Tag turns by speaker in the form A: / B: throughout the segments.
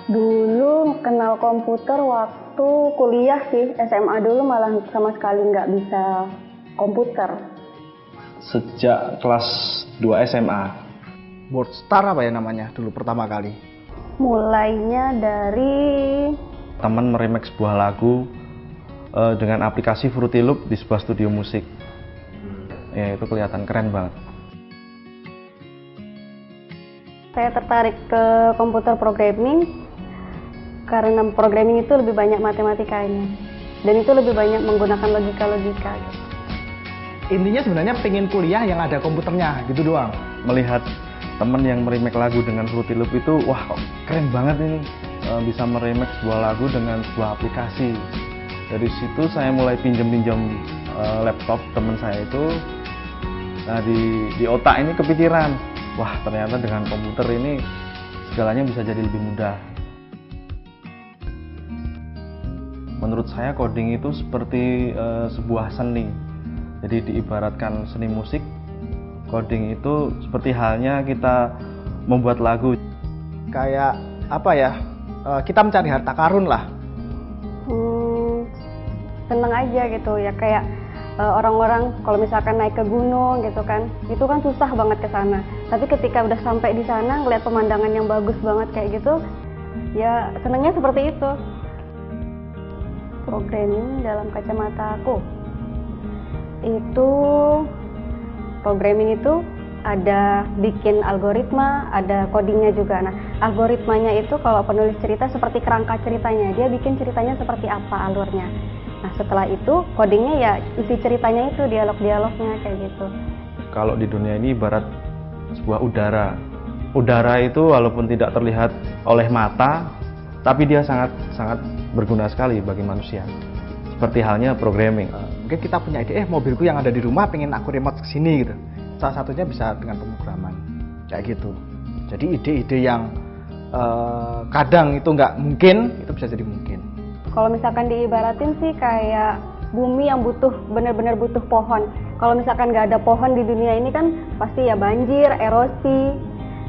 A: Dulu kenal komputer waktu kuliah sih, SMA dulu malah sama sekali nggak bisa komputer.
B: Sejak kelas 2 SMA.
C: WordStar apa ya namanya dulu pertama kali?
A: Mulainya dari
B: Teman meremake sebuah lagu dengan aplikasi Fruity Loop di sebuah studio musik. Ya, itu kelihatan keren banget.
A: saya tertarik ke komputer programming karena programming itu lebih banyak matematikanya dan itu lebih banyak menggunakan logika-logika.
C: Intinya sebenarnya pengen kuliah yang ada komputernya gitu doang.
B: Melihat teman yang meremake lagu dengan Fruity Loop itu, wah kok keren banget ini, bisa meremake sebuah lagu dengan sebuah aplikasi. Dari situ saya mulai pinjam-pinjam laptop teman saya itu. Nah di otak ini kepikiran, wah ternyata dengan komputer ini segalanya bisa jadi lebih mudah. Menurut saya coding itu seperti sebuah seni. Jadi diibaratkan seni musik, coding itu seperti halnya kita membuat lagu.
C: Kayak apa ya? Kita mencari harta karun lah.
A: Seneng aja gitu ya, kayak orang-orang kalau misalkan naik ke gunung gitu kan, itu kan susah banget ke sana. Tapi ketika udah sampai di sana ngeliat pemandangan yang bagus banget kayak gitu, ya senengnya seperti itu. Programming dalam kacamata aku, itu programming itu ada bikin algoritma, ada codingnya juga. Nah, algoritmanya itu kalau penulis cerita seperti kerangka ceritanya, dia bikin ceritanya seperti apa alurnya. Nah, setelah itu codingnya ya isi ceritanya itu, dialog-dialognya kayak gitu.
B: Kalau di dunia ini ibarat sebuah udara. Udara itu walaupun tidak terlihat oleh mata, tapi dia sangat berguna sekali bagi manusia. Seperti halnya programming.
C: Mungkin kita punya ide, mobilku yang ada di rumah pengen aku remote ke sini gitu. Salah satunya bisa dengan pemrograman kayak gitu. Jadi ide-ide yang kadang itu nggak mungkin, itu bisa jadi mungkin.
A: Kalau misalkan diibaratin sih kayak bumi yang benar-benar butuh pohon. Kalau misalkan nggak ada pohon di dunia ini kan pasti ya banjir, erosi.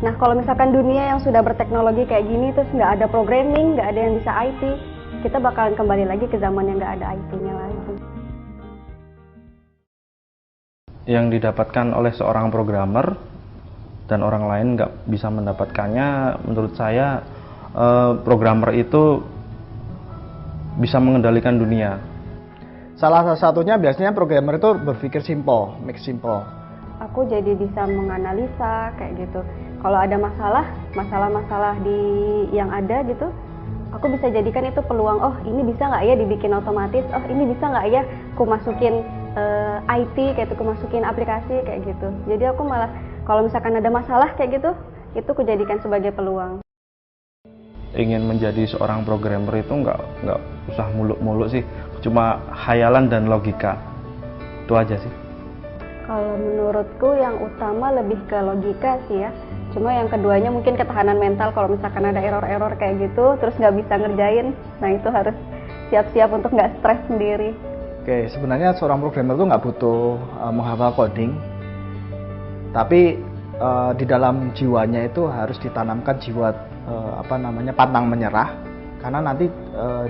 A: Nah, kalau misalkan dunia yang sudah berteknologi kayak gini terus nggak ada programming, nggak ada yang bisa IT, kita bakalan kembali lagi ke zaman yang nggak ada IT-nya lagi.
B: Yang didapatkan oleh seorang programmer dan orang lain nggak bisa mendapatkannya, menurut saya programmer itu bisa mengendalikan dunia.
C: Salah satunya biasanya programmer itu berpikir simple, make simple.
A: Aku jadi bisa menganalisa kayak gitu. Kalau ada masalah-masalah di yang ada gitu, aku bisa jadikan itu peluang. Oh, ini bisa nggak ya dibikin otomatis? Oh, ini bisa nggak ya aku masukin IT kayak itu, aku masukin aplikasi kayak gitu. Jadi aku malah kalau misalkan ada masalah kayak gitu, itu aku jadikan sebagai peluang.
B: Ingin menjadi seorang programmer itu nggak usah muluk-muluk sih, cuma khayalan dan logika. Itu aja sih.
A: Kalau menurutku yang utama lebih ke logika sih ya. Cuma yang keduanya mungkin ketahanan mental. Kalau misalkan ada error-error kayak gitu, terus nggak bisa ngerjain, nah itu harus siap-siap untuk nggak stres sendiri.
C: Oke, sebenarnya seorang programmer itu nggak butuh menghafal coding, tapi di dalam jiwanya itu harus ditanamkan jiwa pantang menyerah, karena nanti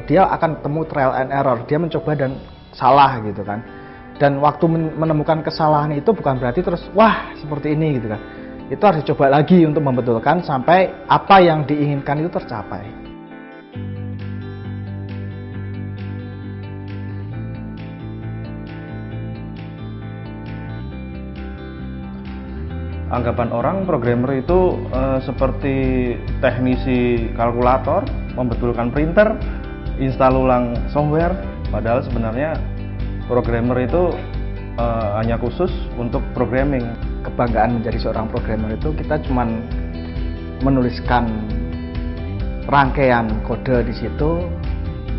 C: dia akan ketemu trial and error, dia mencoba dan salah gitu kan. Dan waktu menemukan kesalahan itu bukan berarti terus wah seperti ini gitu kan. Itu harus dicoba lagi untuk membetulkan sampai apa yang diinginkan itu tercapai.
B: Anggapan orang programmer itu seperti teknisi kalkulator, membetulkan printer, install ulang software, padahal sebenarnya programmer itu hanya khusus untuk programming.
C: Kebanggaan menjadi seorang programmer itu kita cuman menuliskan rangkaian kode di situ,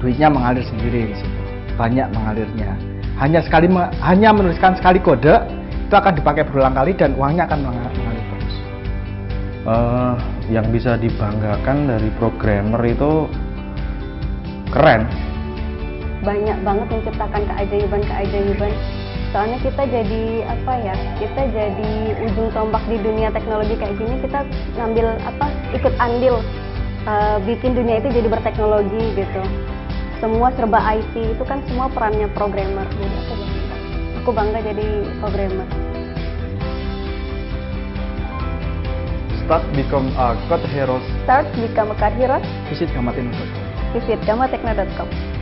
C: duitnya mengalir sendiri di situ, banyak mengalirnya. Hanya menuliskan sekali kode itu akan dipakai berulang kali dan uangnya akan mengalir terus.
B: Yang bisa dibanggakan dari programmer itu keren.
A: Banyak banget menciptakan keajaiban. Soalnya kita jadi kita jadi ujung tombak di dunia teknologi kayak gini, kita ikut andil bikin dunia itu jadi berteknologi gitu. Semua serba IT itu kan semua perannya programmer. Jadi aku bangga jadi programmer.
B: Start become a code hero.
A: Start become a car hero.
C: Visit gamatino.com.
A: Visit gamatechno.com.